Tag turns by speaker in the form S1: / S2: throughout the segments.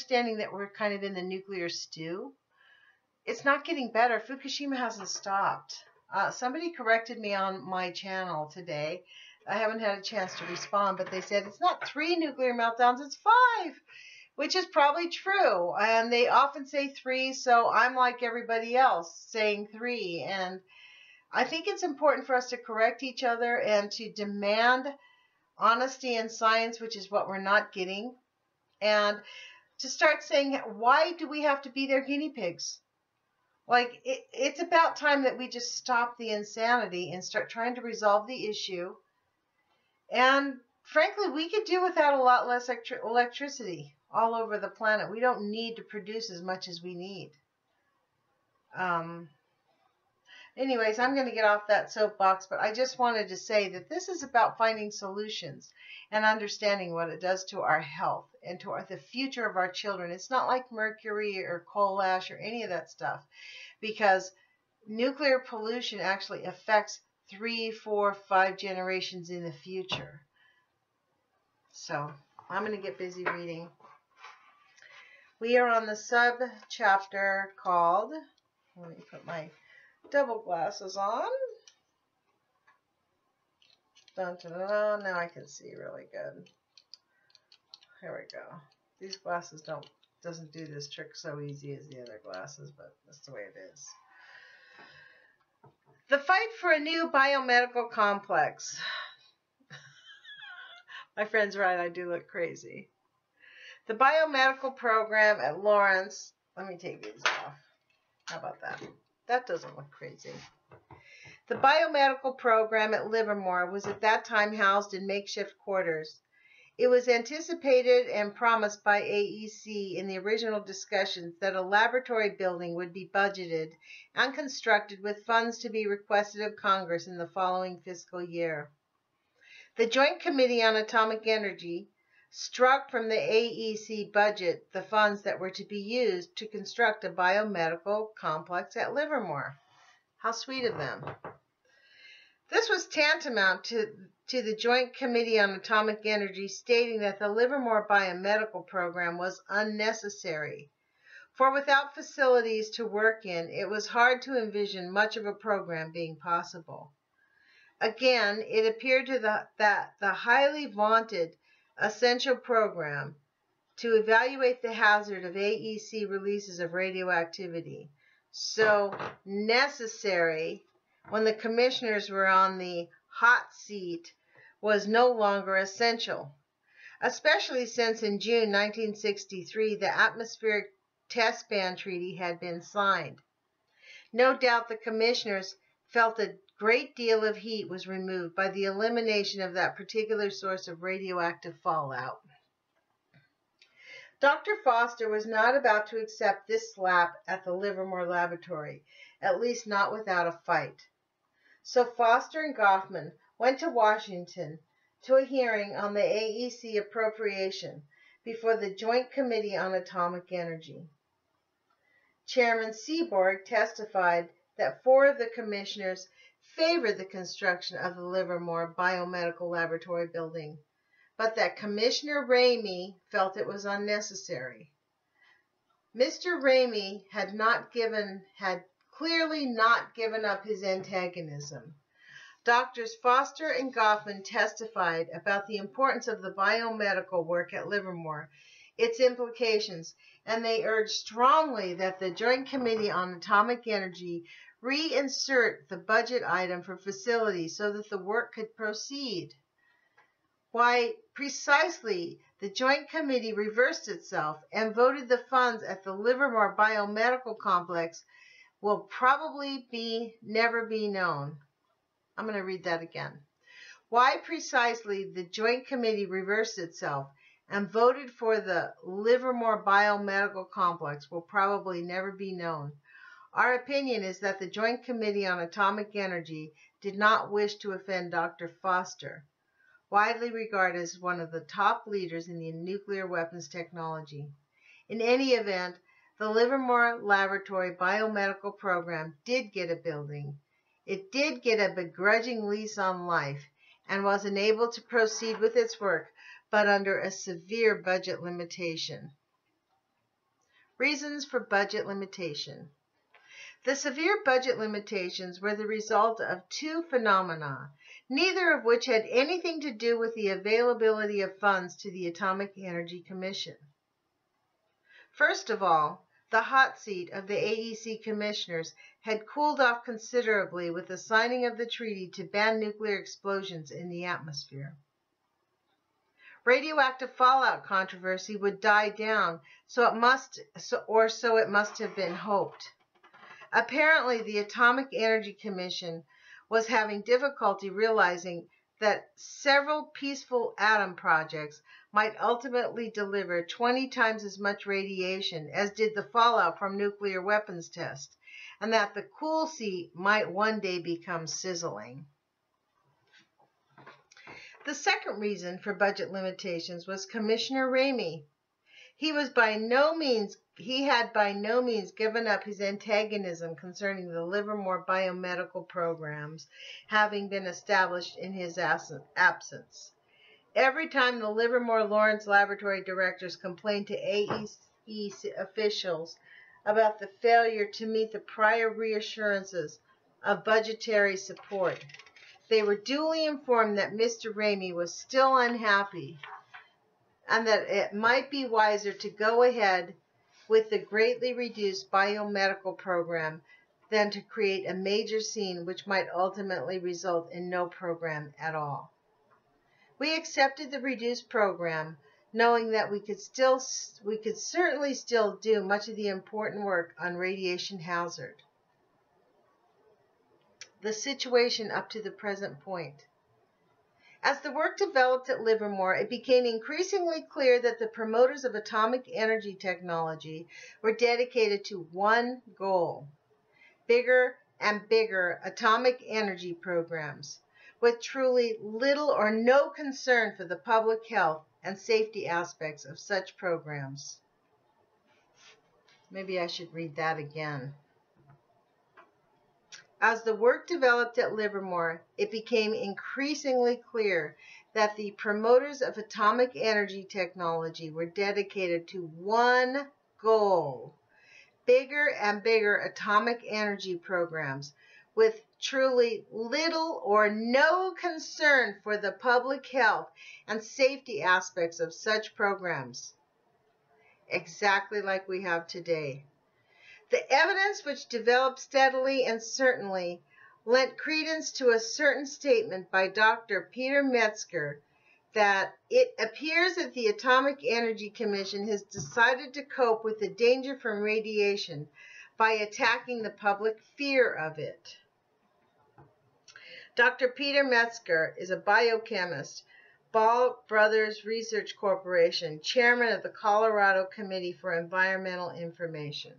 S1: understanding that we're kind of in the nuclear stew. It's not getting better. Fukushima hasn't stopped. Somebody corrected me on my channel today. I haven't had a chance to respond, but they said it's not 3 nuclear meltdowns, it's 5, which is probably true. And they often say 3, so I'm like everybody else saying 3. And I think it's important for us to correct each other and to demand honesty in science, which is what we're not getting. And to start saying, why do we have to be their guinea pigs? Like, it's about time that we just stop the insanity and start trying to resolve the issue. And frankly, we could do without a lot less electricity all over the planet. We don't need to produce as much as we need. Anyways, I'm going to get off that soapbox, but I just wanted to say that this is about finding solutions and understanding what it does to our health and to the future of our children. It's not like mercury or coal ash or any of that stuff, because nuclear pollution actually affects 3, 4, 5 generations in the future. So I'm going to get busy reading. We are on the sub-chapter called, let me put my double glasses on. Dun, dun, dun, dun. Now I can see really good. Here we go. These glasses doesn't do this trick so easy as the other glasses, but that's the way it is. The fight for a new biomedical complex. My friend's right, I do look crazy. The biomedical program at Lawrence, let me take these off. How about that? That doesn't look crazy. The biomedical program at Livermore was at that time housed in makeshift quarters. It was anticipated and promised by AEC in the original discussions that a laboratory building would be budgeted and constructed with funds to be requested of Congress in the following fiscal year. The Joint Committee on Atomic Energy struck from the AEC budget the funds that were to be used to construct a biomedical complex at Livermore. How sweet of them. This was tantamount to the Joint Committee on Atomic Energy stating that the Livermore biomedical program was unnecessary, for without facilities to work in, it was hard to envision much of a program being possible. Again, it appeared that the highly vaunted essential program to evaluate the hazard of AEC releases of radioactivity, so necessary when the commissioners were on the hot seat, was no longer essential, especially since in June 1963 the Atmospheric Test Ban Treaty had been signed. No doubt the commissioners felt a great deal of heat was removed by the elimination of that particular source of radioactive fallout. Dr. Foster was not about to accept this slap at the Livermore Laboratory, at least not without a fight. So Foster and Goffman went to Washington to a hearing on the AEC appropriation before the Joint Committee on Atomic Energy. Chairman Seaborg testified that 4 of the commissioners favored the construction of the Livermore Biomedical Laboratory building, but that Commissioner Ramey felt it was unnecessary. Mr. Ramey had clearly not given up his antagonism. Doctors Foster and Goffman testified about the importance of the biomedical work at Livermore, its implications, and they urged strongly that the Joint Committee on Atomic Energy reinsert the budget item for facilities so that the work could proceed. Why, precisely, the Joint Committee reversed itself and voted the funds at the Livermore Biomedical Complex will probably never be known. I'm going to read that again. Why precisely the Joint Committee reversed itself and voted for the Livermore Biomedical Complex will probably never be known. Our opinion is that the Joint Committee on Atomic Energy did not wish to offend Dr. Foster, widely regarded as one of the top leaders in the nuclear weapons technology. In any event, the Livermore Laboratory Biomedical Program did get a building. It did get a begrudging lease on life and was enabled to proceed with its work, but under a severe budget limitation. Reasons for budget limitation. The severe budget limitations were the result of two phenomena, neither of which had anything to do with the availability of funds to the Atomic Energy Commission. First of all, the hot seat of the AEC commissioners had cooled off considerably with the signing of the treaty to ban nuclear explosions in the atmosphere. Radioactive fallout controversy would die down, so it must have been hoped. Apparently, the Atomic Energy Commission was having difficulty realizing that several peaceful atom projects might ultimately deliver 20 times as much radiation as did the fallout from nuclear weapons tests, and that the cool seat might one day become sizzling. The second reason for budget limitations was Commissioner Ramey. He had by no means given up his antagonism concerning the Livermore biomedical programs having been established in his absence. Every time the Livermore Lawrence Laboratory directors complained to AEC officials about the failure to meet the prior reassurances of budgetary support, they were duly informed that Mr. Ramey was still unhappy and that it might be wiser to go ahead with the greatly reduced biomedical program than to create a major scene which might ultimately result in no program at all. We accepted the reduced program, knowing that we could certainly still do much of the important work on radiation hazard. The situation up to the present point. As the work developed at Livermore, it became increasingly clear that the promoters of atomic energy technology were dedicated to one goal: bigger and bigger atomic energy programs, with truly little or no concern for the public health and safety aspects of such programs. Maybe I should read that again. As the work developed at Livermore, it became increasingly clear that the promoters of atomic energy technology were dedicated to one goal: bigger and bigger atomic energy programs, with truly little or no concern for the public health and safety aspects of such programs. Exactly like we have today. The evidence which developed steadily and certainly lent credence to a certain statement by Dr. Peter Metzger that it appears that the Atomic Energy Commission has decided to cope with the danger from radiation by attacking the public fear of it. Dr. Peter Metzger is a biochemist, Ball Brothers Research Corporation, chairman of the Colorado Committee for Environmental Information.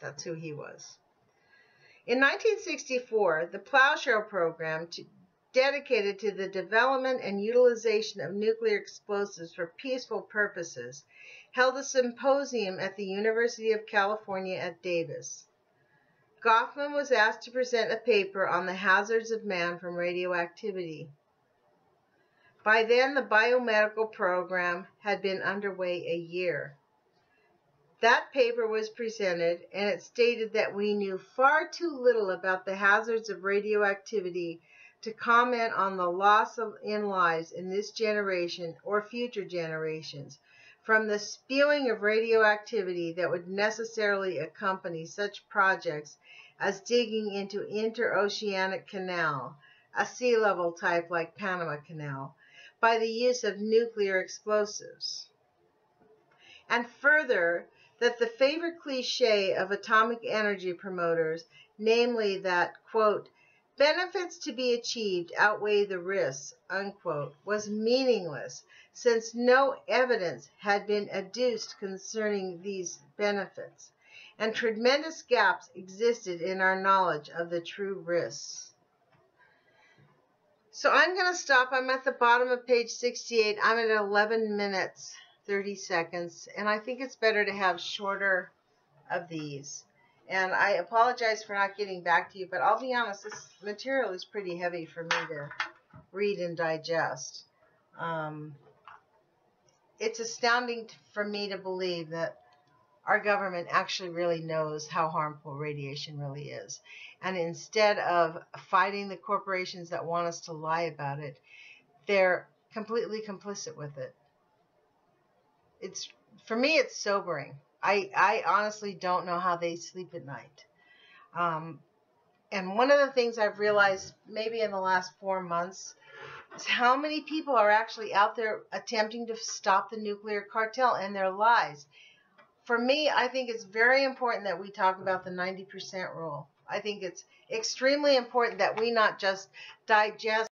S1: That's who he was. In 1964, the Plowshare program, dedicated to the development and utilization of nuclear explosives for peaceful purposes, held a symposium at the University of California at Davis. Goffman was asked to present a paper on the hazards of man from radioactivity. By then, the biomedical program had been underway a year. That paper was presented, and it stated that we knew far too little about the hazards of radioactivity to comment on the loss in lives in this generation or future generations from the spewing of radioactivity that would necessarily accompany such projects as digging into interoceanic canal, a sea level type like Panama Canal, by the use of nuclear explosives. And further, that the favorite cliche of atomic energy promoters, namely that, quote, benefits to be achieved outweigh the risks, unquote, was meaningless, since no evidence had been adduced concerning these benefits, and tremendous gaps existed in our knowledge of the true risks. So I'm going to stop. I'm at the bottom of page 68. I'm at 11 minutes. 30 seconds, and I think it's better to have shorter of these. And I apologize for not getting back to you, but I'll be honest, this material is pretty heavy for me to read and digest. It's astounding for me to believe that our government actually really knows how harmful radiation really is. And instead of fighting the corporations that want us to lie about it, they're completely complicit with it. For me, it's sobering. I honestly don't know how they sleep at night. And one of the things I've realized maybe in the last 4 months is how many people are actually out there attempting to stop the nuclear cartel and their lies. For me, I think it's very important that we talk about the 90% rule. I think it's extremely important that we not just digest